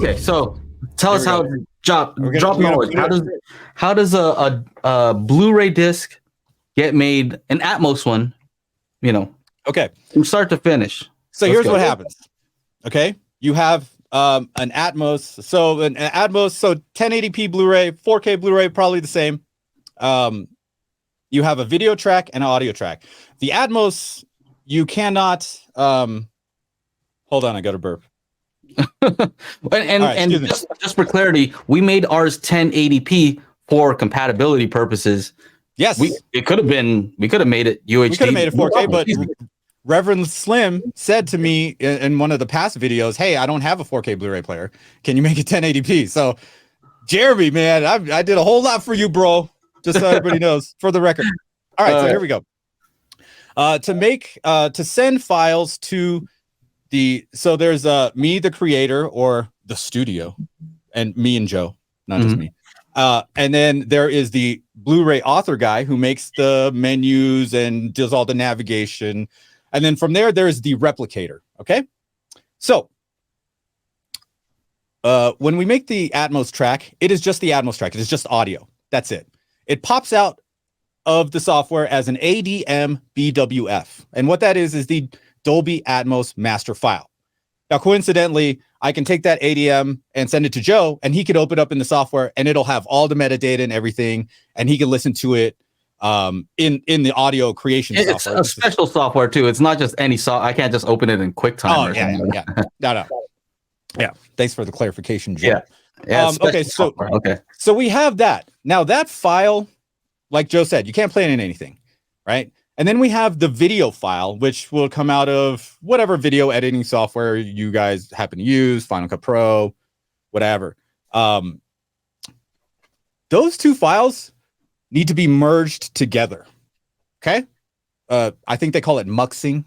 Okay, so tell us how drop knowledge. How does a Blu-ray disc get made? An Atmos one, Okay, from start to finish. So here's what happens. Okay, you have an Atmos. So an Atmos, so 1080p Blu-ray, 4K Blu-ray, probably the same. You have a video track and an audio track. The Atmos, you cannot. Hold on, I got a burp. and just for clarity, we made ours 1080p for compatibility purposes. Yes, we could have made it UHD. We could have made it 4K, but Reverend Slim said to me in one of the past videos, "Hey, I don't have a 4K Blu-ray player. Can you make it 1080p?" So, Jeremy, man, I did a whole lot for you, bro. Just so everybody knows, for the record. All right, so here we go. To send files to so there's me, the creator, or the studio, and me and Joe, not just me. And then there is the Blu-ray author guy who makes the menus and does all the navigation. And then from there's the replicator. Okay. So when we make the Atmos track, it is just the Atmos track. It is just audio. That's it. It pops out of the software as an ADM BWF. And what that is the Dolby Atmos master file. Now, coincidentally, I can take that ADM and send it to Joe, and he could open it up in the software, and it'll have all the metadata and everything, and he can listen to it in the audio creation software. It's a special software too. It's not just any I can't just open it in QuickTime. No. Yeah. Thanks for the clarification, Joe. Yeah. Okay. So we have that. Now that file, like Joe said, you can't play it in anything, right? And then we have the video file, which will come out of whatever video editing software you guys happen to use, Final Cut Pro, whatever. Those two files need to be merged together. Okay. I think they call it muxing.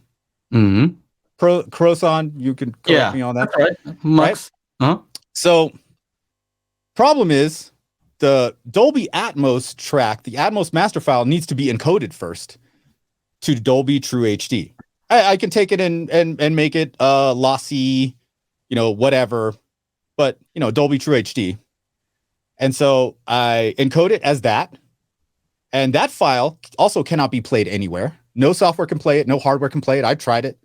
Mm-hmm. Croson, you can correct me on that. Right. Mux. Right? Uh-huh. So problem is the Dolby Atmos track, the Atmos master file needs to be encoded first to Dolby True HD. I can take it and make it lossy, whatever, but Dolby True HD. And so I encode it as that. And that file also cannot be played anywhere. No software can play it. No hardware can play it. I've tried it.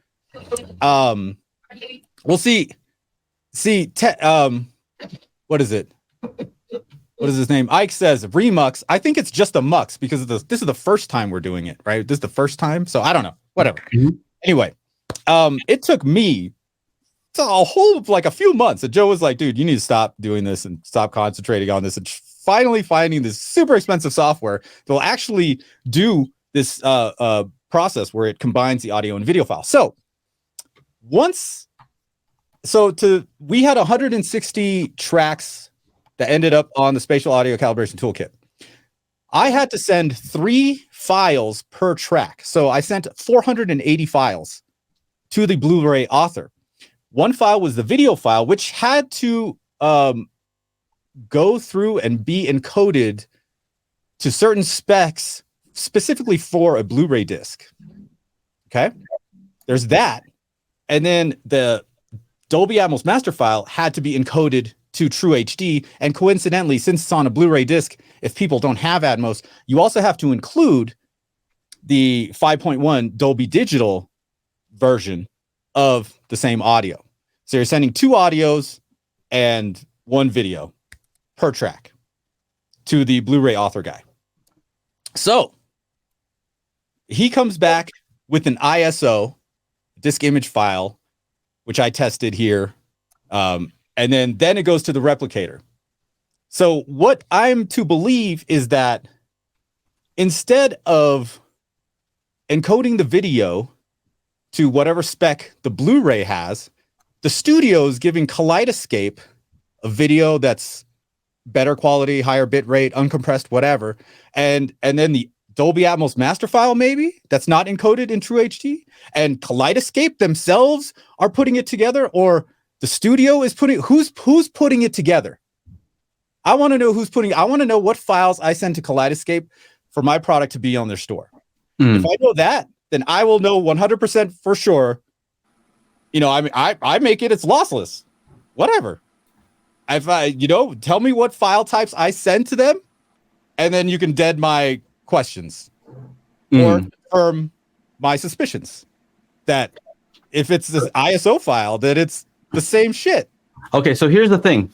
We'll see. What is it? What is his name? Ike says Remux. I think it's just a mux because this is the first time we're doing it, right? This is the first time. So I don't know. Whatever. Mm-hmm. Anyway, it took me a few months. And Joe was like, dude, you need to stop doing this and stop concentrating on this and finally finding this super expensive software that will actually do this process where it combines the audio and video file. So we had 160 tracks that ended up on the Spatial Audio Calibration Toolkit. I had to send 3 files per track. So I sent 480 files to the Blu-ray author. One file was the video file, which had to go through and be encoded to certain specs specifically for a Blu-ray disc. Okay. There's that. And then the Dolby Atmos master file had to be encoded to True HD. And coincidentally, since it's on a Blu-ray disc, if people don't have Atmos, you also have to include the 5.1 Dolby Digital version of the same audio. So you're sending 2 audios and 1 video per track to the Blu-ray author guy. So he comes back with an ISO disk image file, which I tested here. And then it goes to the replicator. So what I'm to believe is that instead of encoding the video to whatever spec the Blu-ray has, the studio is giving Kaleidescape a video that's better quality, higher bit rate, uncompressed, whatever. And then the Dolby Atmos master file, maybe that's not encoded in True HD, and Kaleidescape themselves are putting it together, or the studio is who's putting it together. I want to know I want to know what files I send to Kaleidescape for my product to be on their store. If I know that, then I will know 100% for sure. I make it's lossless, whatever. tell me what file types I send to them, and then you can dead my questions or confirm my suspicions that if it's this ISO file, that it's the same shit. Okay, so here's the thing.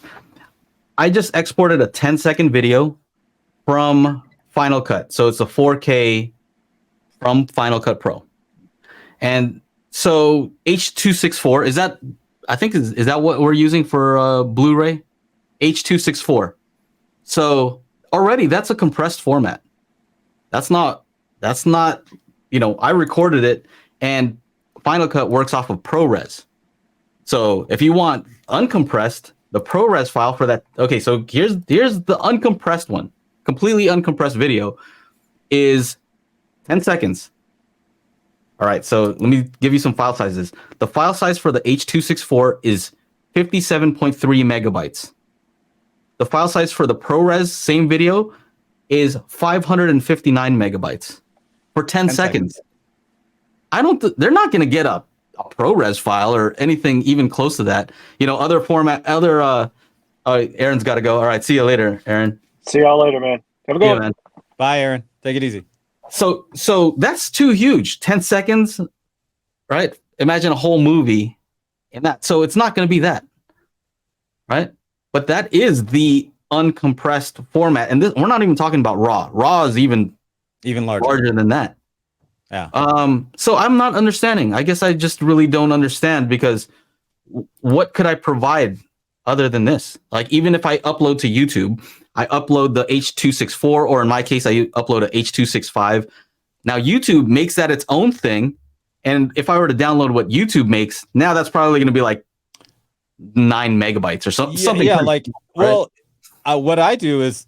I just exported a 10-second video from Final Cut. So it's a 4K from Final Cut Pro. And so H.264, is that what we're using for Blu-ray? H.264. So already that's a compressed format. That's not, I recorded it, and Final Cut works off of ProRes. So if you want uncompressed, the ProRes file for that. Okay, so here's the uncompressed one. Completely uncompressed video is 10 seconds. All right, so let me give you some file sizes. The file size for the H.264 is 57.3 megabytes. The file size for the ProRes same video is 559 megabytes for 10 seconds. They're not going to get a ProRes file or anything even close to that. Other Aaron's got to go. All right, see you later, Aaron. See y'all later, man. Have a good one. Man. Bye, Aaron. Take it easy. So that's too huge. 10 seconds, right? Imagine a whole movie in that. So it's not going to be that, right? But that is the uncompressed format. And we're not even talking about RAW. RAW is even larger than that. Yeah. So I'm not understanding. I guess I just really don't understand, because what could I provide other than this? Like, even if I upload to YouTube, I upload the H.264, or in my case, I upload a H.265. Now YouTube makes that its own thing. And if I were to download what YouTube makes, now that's probably going to be like 9 megabytes or something. Yeah, like, right? What I do is,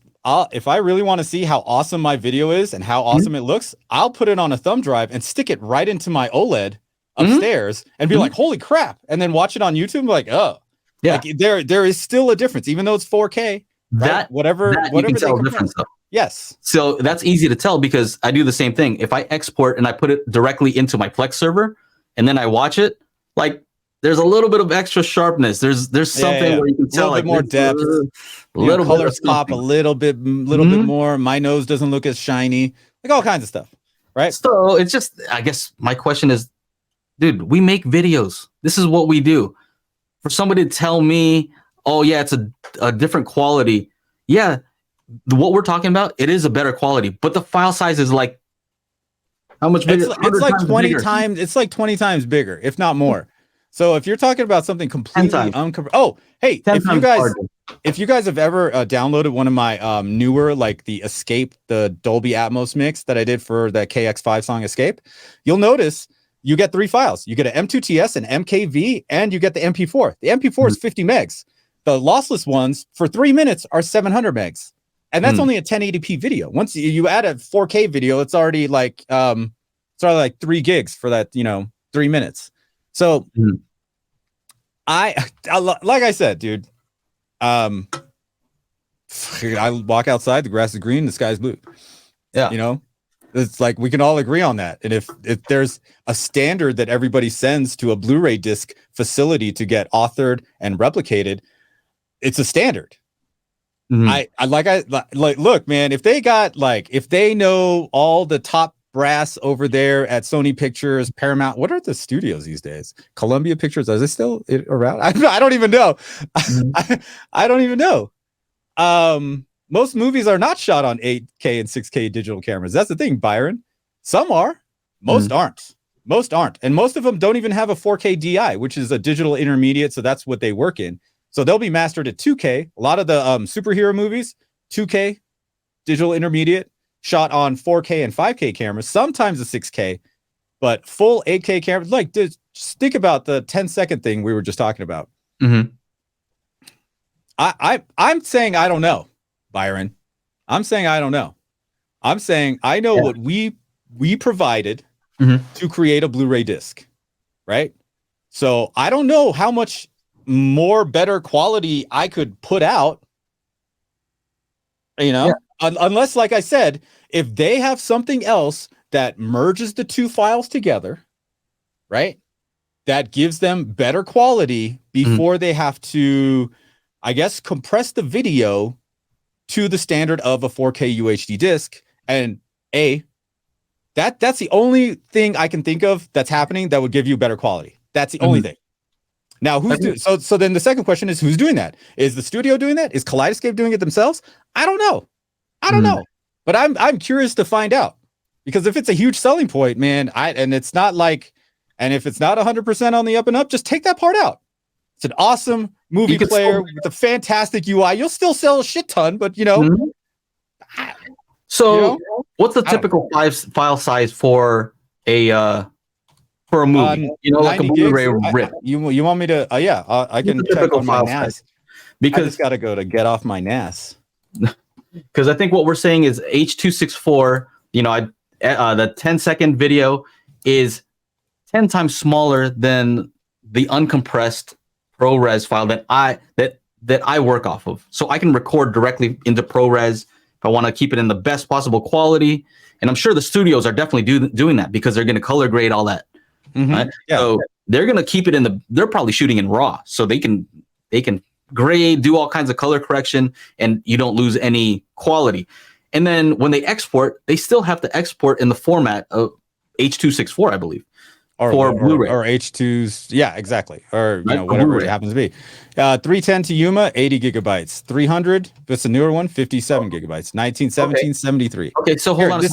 if I really want to see how awesome my video is and how awesome it looks, I'll put it on a thumb drive and stick it right into my OLED upstairs and be like, holy crap. And then watch it on YouTube and be like, oh, yeah. Like, there is still a difference, even though it's 4K. Right? Whatever you can tell difference, though. Yes. So that's easy to tell, because I do the same thing. If I export and I put it directly into my Plex server and then I watch it, like, there's a little bit of extra sharpness. There's something where you can tell, like, more depth, little colors pop a little bit more. My nose doesn't look as shiny, like all kinds of stuff, right? So it's just, I guess my question is, dude, we make videos. This is what we do. For somebody to tell me, oh yeah, it's a different quality. Yeah, what we're talking about, it is a better quality, but the file size is like, how much bigger? It's like 20 times. It's like 20 times bigger, if not more. So if you're talking about something completely uncompressed, if you guys have ever downloaded one of my newer, like the Escape, the Dolby Atmos mix that I did for the KX5 song Escape, you'll notice you get 3 files. You get an M2TS, an MKV, and you get the MP4. The MP4 is 50 megs. The lossless ones for 3 minutes are 700 megs. And that's only a 1080p video. Once you add a 4K video, it's already like 3 gigs for that, 3 minutes. So I like I said, dude, I walk outside, the grass is green, the sky's blue. Yeah. It's like, we can all agree on that. And if there's a standard that everybody sends to a Blu-ray disc facility to get authored and replicated, it's a standard. Look, man, if they know all the top brass over there at Sony Pictures, Paramount, what are the studios these days? Columbia Pictures, are they still around? I don't even know. I don't even know. Most movies are not shot on 8K and 6K digital cameras. That's the thing, Byron. Some are, most aren't. Most aren't. And most of them don't even have a 4K DI, which is a digital intermediate. So that's what they work in. So they'll be mastered at 2K. A lot of the superhero movies, 2K, digital intermediate, shot on 4K and 5K cameras, sometimes a 6K, but full 8K cameras. Like, just think about the 10-second thing we were just talking about. I'm saying I don't know, Byron. I'm saying I don't know. I'm saying I know what we provided to create a Blu-ray disc, right? So I don't know how much more better quality I could put out, unless, like I said, if they have something else that merges the 2 files together, right? That gives them better quality before they have to I guess, compress the video to the standard of a 4K UHD disc. And that's the only thing I can think of that's happening that would give you better quality. That's the only thing. Now, so then the second question is, who's doing that? Is the studio doing that? Is Kaleidescape doing it themselves? I don't know. But I'm curious to find out, because if it's a huge selling point, man, and if it's not 100% on the up and up, just take that part out. It's an awesome movie player with a fantastic UI. You'll still sell a shit ton, but So what's the typical file size for a movie? Like a Blu-ray rip. You want me to? I can check on my NAS. Because I just got to go to get off my NAS. Because I think what we're saying is H.264. The 10-second video is 10 times smaller than the uncompressed ProRes file that I work off of. So I can record directly into ProRes if I want to keep it in the best possible quality. And I'm sure the studios are definitely doing that, because they're going to color grade all that. Right? Yeah. So they're going to keep it they're probably shooting in RAW, so they can grade, do all kinds of color correction, and you don't lose any quality. And then when they export, they still have to export in the format of H.264, I believe, for Blu-ray or H2s. Yeah, exactly. Or whatever it happens to be. 310 to Yuma, 80 gigabytes. 300, that's a newer one, 57 gigabytes. 1917, 73. Okay, so hold on.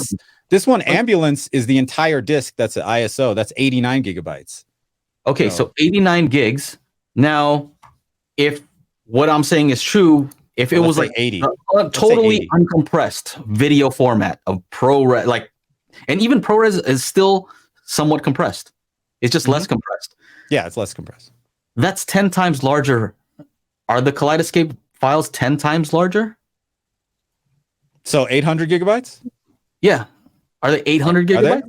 This one, Ambulance, is the entire disc. That's an ISO. That's 89 gigabytes. Okay, so 89 gigs. Now, if what I'm saying is true, if it was like 80, totally uncompressed video format of ProRes, and even ProRes is still somewhat compressed. It's just less compressed. Yeah, it's less compressed. That's 10 times larger. Are the Kaleidescape files 10 times larger? So 800 gigabytes? Yeah. Are they 800 gigabytes?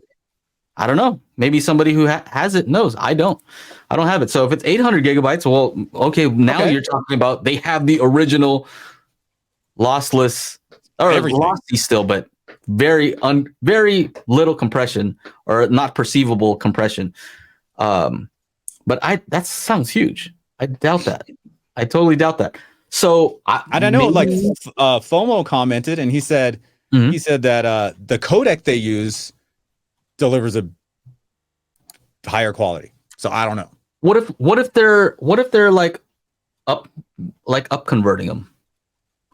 I don't know. Maybe somebody who has it knows. I don't have it. So if it's 800 gigabytes, well, okay, now you're talking about they have the original lossless, or lossy still, but very little compression, or not perceivable compression. But that sounds huge. I doubt that. I totally doubt that. So I don't know. Like FOMO commented, and he said that the codec they use delivers a higher quality. So I don't know. What if they're like up converting them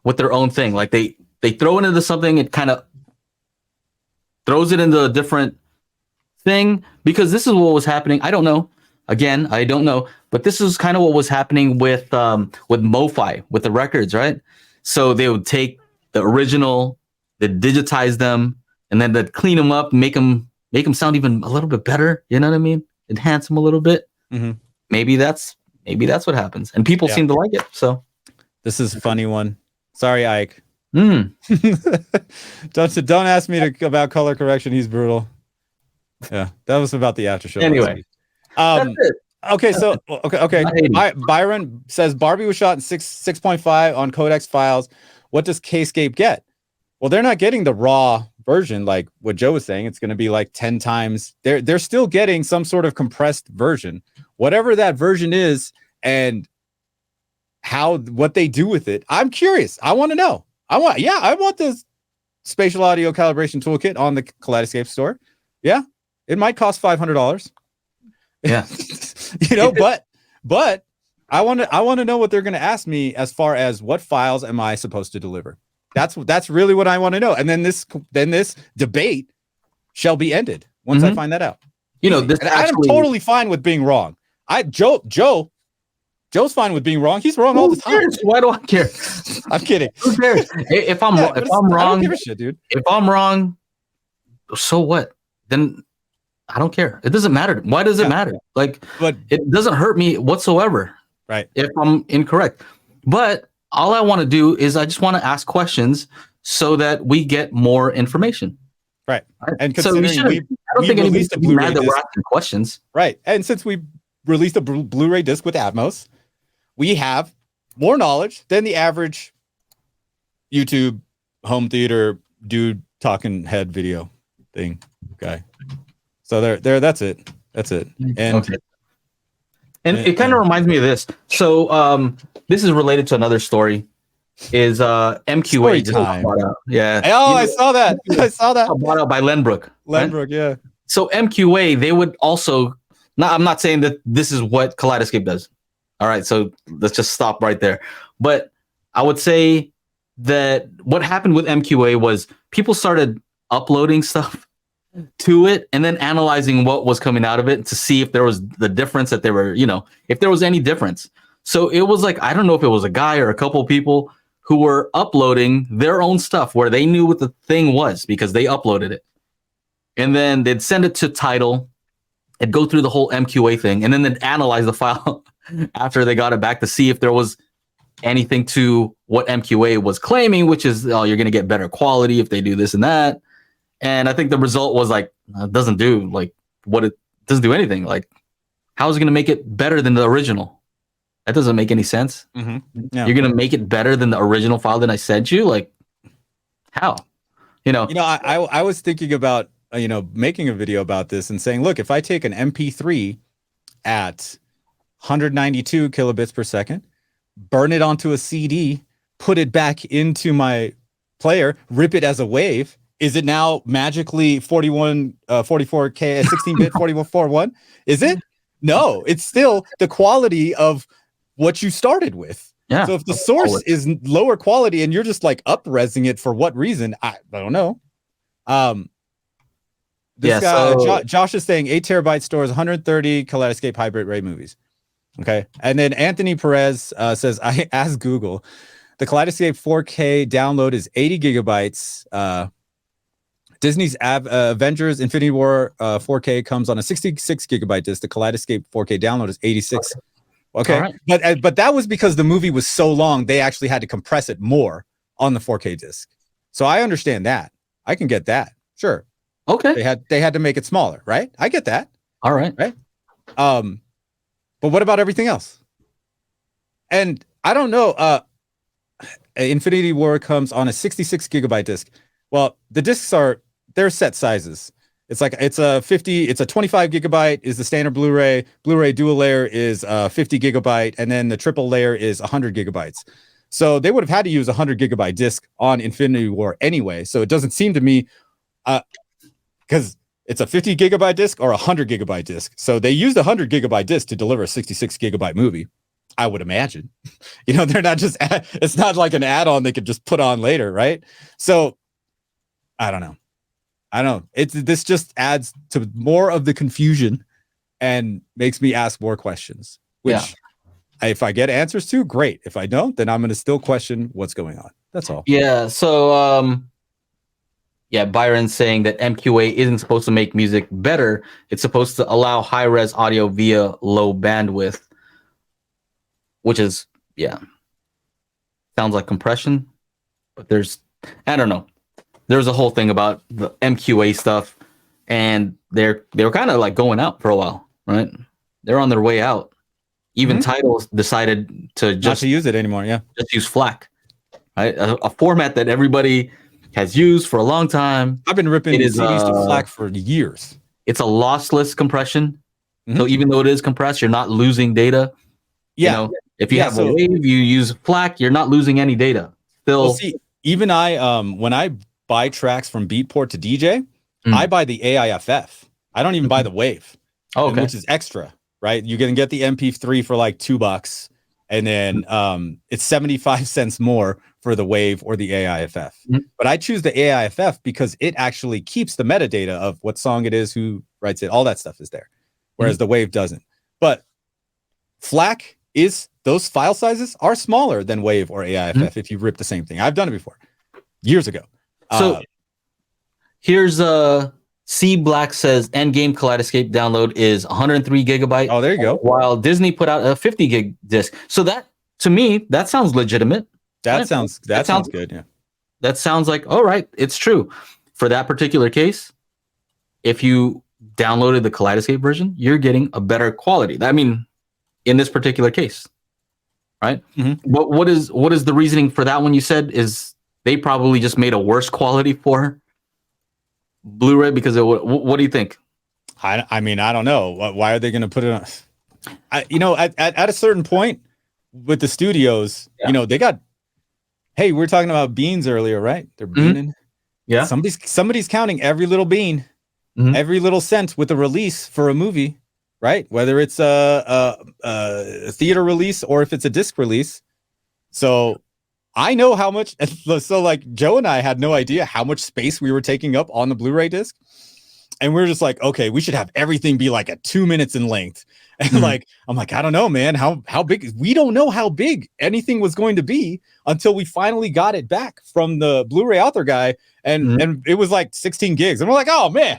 with their own thing? Like they throw it into something, it kind of throws it into a different thing, because this is what was happening. I don't know. Again, I don't know, but this is kind of what was happening with MoFi, with the records, right? So they would take the original, they'd digitize them, and then they'd clean them up, make them sound even a little bit better. You know what I mean? Enhance them a little bit. Mm-hmm. Maybe that's what happens, and people seem to like it. So this is a funny one. Sorry, Ike. Mm. Don't ask me about color correction. He's brutal. Yeah, that was about the after show. Anyway, okay. So okay. Byron says Barbie was shot in 6.5 on codex files. What does Kscape get? Well, they're not getting the raw version like what Joe was saying. It's going to be like 10 times. They're still getting some sort of compressed version, whatever that version is, and what they do with it. I'm curious. I want to know. I want this spatial audio calibration toolkit on the Kaleidescape store. Yeah, it might cost $500. Yeah, but I want to know what they're going to ask me as far as what files am I supposed to deliver. That's really what I want to know. And then this debate shall be ended once I find that out. I'm totally fine with being wrong. Joe's fine with being wrong. He's wrong all the time. Why do I care? I'm kidding. Who cares? If I'm wrong, I don't give a shit, dude. If I'm wrong, so what? Then I don't care. It doesn't matter. Why does it matter? But it doesn't hurt me whatsoever. Right. If I'm incorrect. But all I want to do is I just want to ask questions so that we get more information. Right. And so I don't think anybody's mad that we're asking questions. Right. And since we released a Blu-ray disc with Atmos, we have more knowledge than the average YouTube home theater dude talking head video thing guy. So there that's it. And And it kind of reminds me of this. So this is related to another story. Is MQA Story just time. bought out? Yeah. Oh, I saw that. I saw that. Bought out by Lenbrook. Right? Lenbrook, yeah. So MQA, they would also. I'm not saying that this is what Kaleidescape does. All right, so let's just stop right there. But I would say that what happened with MQA was people started uploading stuff to it and then analyzing what was coming out of it to see if there was the difference that they were, if there was any difference. So it was like, I don't know if it was a guy or a couple people who were uploading their own stuff where they knew what the thing was because they uploaded it. And then they'd send it to Tidal and go through the whole MQA thing. And then they'd analyze the file after they got it back to see if there was anything to what MQA was claiming, which is, oh, you're going to get better quality if they do this and that. And I think the result was like, it doesn't do like what it doesn't do anything. Like, how is it going to make it better than the original? That doesn't make any sense. Mm-hmm. Yeah. You're going to make it better than the original file that I sent you? Like, how? I was thinking about, making a video about this and saying, look, if I take an MP3 at 192 kilobits per second, burn it onto a CD, put it back into my player, rip it as a wave, is it now magically 44K, 16-bit 4141? Is it? No, it's still the quality of what you started with. Yeah. So if the source is lower quality and you're just like up-resing it for what reason? I don't know. Josh is saying 8 terabyte stores 130 Kaleidescape hybrid ray movies. Okay. And then Anthony Perez says, I asked Google, the Kaleidescape 4K download is 80 gigabytes. Disney's Avengers Infinity War 4K comes on a 66 gigabyte disc. The Kaleidescape 4K download is 86. Okay. Right. But that was because the movie was so long, they actually had to compress it more on the 4K disc. So I understand that. I can get that. Sure. Okay. They had to make it smaller, right? I get that. All right. Right. But what about everything else? And I don't know. Infinity War comes on a 66 gigabyte disc. Well, the discs they're set sizes. It's a 25 gigabyte is the standard Blu-ray. Blu-ray dual layer is 50 gigabyte, and then the triple layer is 100 gigabytes. So they would have had to use a 100 gigabyte disc on Infinity War anyway. So it doesn't seem to me, because it's a 50 gigabyte disc or a 100 gigabyte disc. So they used a 100 gigabyte disc to deliver a 66 gigabyte movie, I would imagine. They're not just, it's not like an add-on they could just put on later, right? So I don't know. This just adds to more of the confusion and makes me ask more questions, which if I get answers to, great. If I don't, then I'm going to still question what's going on. That's all. Yeah. So, Byron's saying that MQA isn't supposed to make music better. It's supposed to allow high-res audio via low bandwidth, which is, sounds like compression, but I don't know. There's a whole thing about the MQA stuff, and they were kind of like going out for a while, right? They're on their way out. Even Tidal decided to not to use it anymore. Yeah, just use FLAC, right? A format that everybody has used for a long time. I've been ripping CDs to FLAC for years. It's a lossless compression, so even though it is compressed, you're not losing data. Yeah, if you have a wave, you use FLAC, you're not losing any data. Still, well, see, even when I buy tracks from Beatport to DJ, I buy the AIFF. I don't even buy the wave, which is extra, right? You can get the MP3 for like $2, and then it's 75 cents more for the wave or the AIFF. But I choose the AIFF because it actually keeps the metadata of what song it is, who writes it, all that stuff is there, whereas the wave doesn't. But FLAC those file sizes are smaller than wave or AIFF if you rip the same thing. I've done it before, years ago. So here's C Black says Endgame Kaleidescape download is 103 gigabyte. Oh, there you go. While Disney put out a 50 gig disc. So that, to me, that sounds legitimate. That sounds good. Yeah. That sounds like, all right, it's true. For that particular case, if you downloaded the Kaleidescape version, you're getting a better quality. I mean, in this particular case, right? But what is the reasoning for that one? You said is they probably just made a worse quality for Blu-ray because of what do you think? I mean, I don't know. Why are they going to put it on? At a certain point with the studios, they got. Hey, we were talking about beans earlier, right? They're beaning. Yeah. Somebody's counting every little bean, every little cent with a release for a movie, right? Whether it's a theater release or if it's a disc release. So I know how much. So like Joe and I had no idea how much space we were taking up on the Blu-ray disc. And we're just like, okay, we should have everything be like at 2 minutes in length. And I'm like, I don't know, man. How big? We don't know how big anything was going to be until we finally got it back from the Blu-ray author guy. And it was like 16 gigs. And we're like, oh man.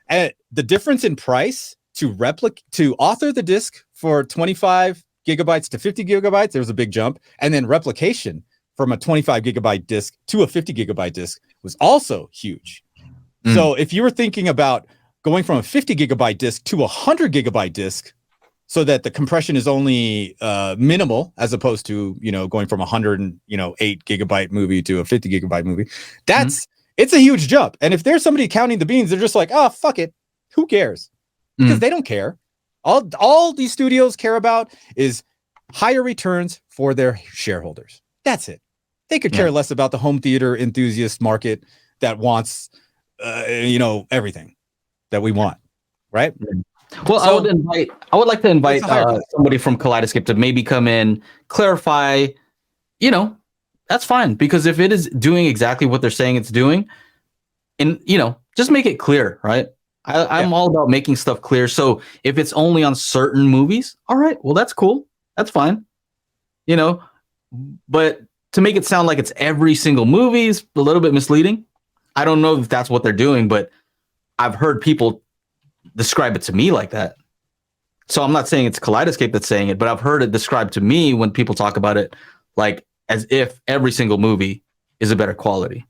And the difference in price to author the disc for 25 gigabytes to 50 gigabytes, there was a big jump. And then replication from a 25 gigabyte disc to a 50 gigabyte disc was also huge. So if you were thinking about going from a 50 gigabyte disc to a 100 gigabyte disc so that the compression is only minimal as opposed to, going from 108 gigabyte movie to a 50 gigabyte movie, it's a huge jump. And if there's somebody counting the beans, they're just like, oh, fuck it. Who cares? Because they don't care. All these studios care about is higher returns for their shareholders. That's it. They could care less about the home theater enthusiast market that wants everything that we want, right? Well, I would like to invite somebody from Kaleidescape to maybe come in, clarify, that's fine, because if it is doing exactly what they're saying it's doing, and just make it clear, right? I'm all about making stuff clear. So if it's only on certain movies, all right, well, that's cool. That's fine. But to make it sound like it's every single movie is a little bit misleading. I don't know if that's what they're doing, but I've heard people describe it to me like that. So I'm not saying it's Kaleidescape that's saying it, but I've heard it described to me when people talk about it, like as if every single movie is a better quality.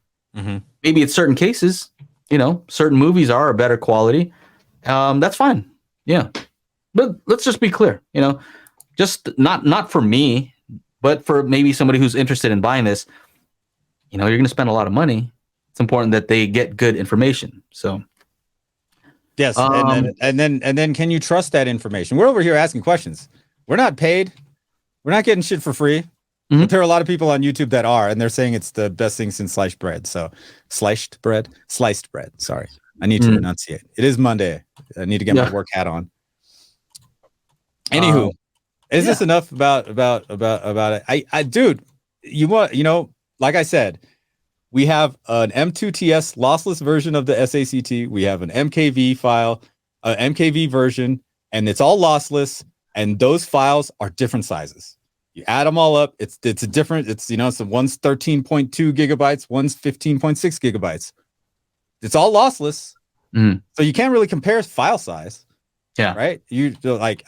Maybe in certain cases, certain movies are a better quality. That's fine. Yeah. But let's just be clear, just not for me, but for maybe somebody who's interested in buying this, you're going to spend a lot of money. It's important that they get good information. So, yes, and then can you trust that information? We're over here asking questions. We're not paid. We're not getting shit for free. But there are a lot of people on YouTube that are, and they're saying it's the best thing since sliced bread. So, sliced bread. Sorry, I need to enunciate. It is Monday. I need to get my work hat on. Anywho, is this enough about it? I dude, like I said. We have an M2TS lossless version of the SACT. We have an MKV file, MKV version, and it's all lossless. And those files are different sizes. You add them all up. It's a different. So one's 13.2 gigabytes, one's 15.6 gigabytes. It's all lossless, so you can't really compare file size. Yeah. Right. You like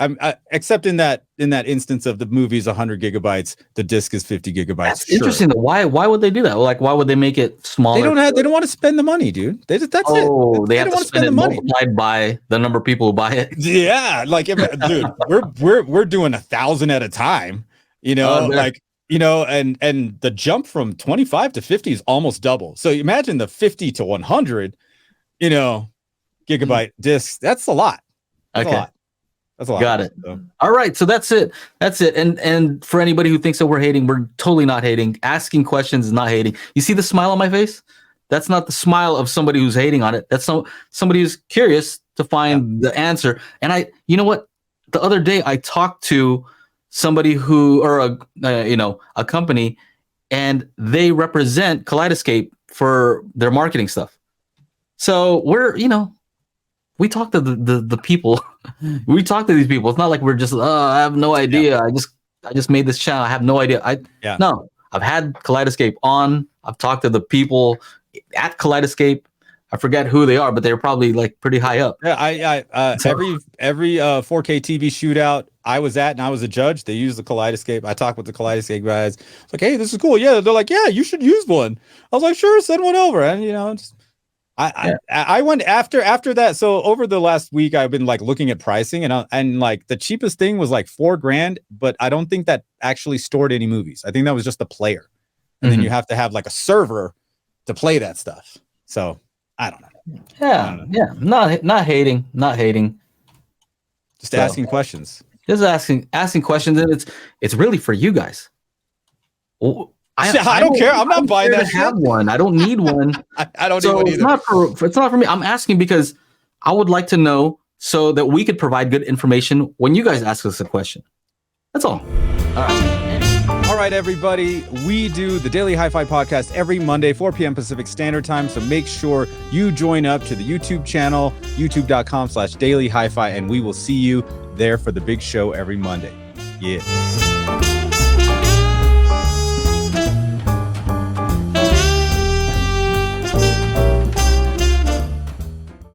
except in that instance of the movie's 100 gigabytes, the disc is 50 gigabytes. That's interesting. Though. Why would they do that? Like, why would they make it smaller? They don't want to spend the money, dude. That's it. They have to spend it multiplied by the number of people who buy it. Yeah. Like, dude, we're doing 1,000 at a time. And the jump from 25 to 50 is almost double. So imagine the 50 to 100, gigabyte discs. That's a lot. That's a lot. Got it. So. All right. So that's it. And for anybody who thinks that we're hating, we're totally not hating. Asking questions is not hating. You see the smile on my face? That's not the smile of somebody who's hating on it. That's somebody who's curious to find the answer. And you know what? The other day I talked to somebody a company, and they represent Kaleidescape for their marketing stuff. So we talk to the people. We talk to these people. It's not like we're just, I have no idea. I just made this channel. I have no idea. No, I've had Kaleidescape on. I've talked to the people at Kaleidescape. I forget who they are, but they're probably like pretty high up. Yeah, every 4K TV shootout I was at, and I was a judge, they use the Kaleidescape. I talked with the Kaleidescape guys. It's like, hey, this is cool. Yeah, they're like, yeah, you should use one. I was like, sure, send one over. And I went after that. So over the last week, I've been like looking at pricing, and like the cheapest thing was like $4,000, but I don't think that actually stored any movies. I think that was just a player, and then you have to have like a server to play that stuff. So I don't know. Yeah. Not hating. Just asking questions. Just asking questions, and it's really for you guys. Well, I don't care. I'm not buying that. Have one. I don't need one. I don't need one either. It's not for me. I'm asking because I would like to know so that we could provide good information when you guys ask us a question. That's all. All right, everybody. We do the Daily HiFi podcast every Monday, 4 p.m. Pacific Standard Time. So make sure you join up to the YouTube channel, youtube.com/Daily HiFi, and we will see you there for the big show every Monday. Yeah.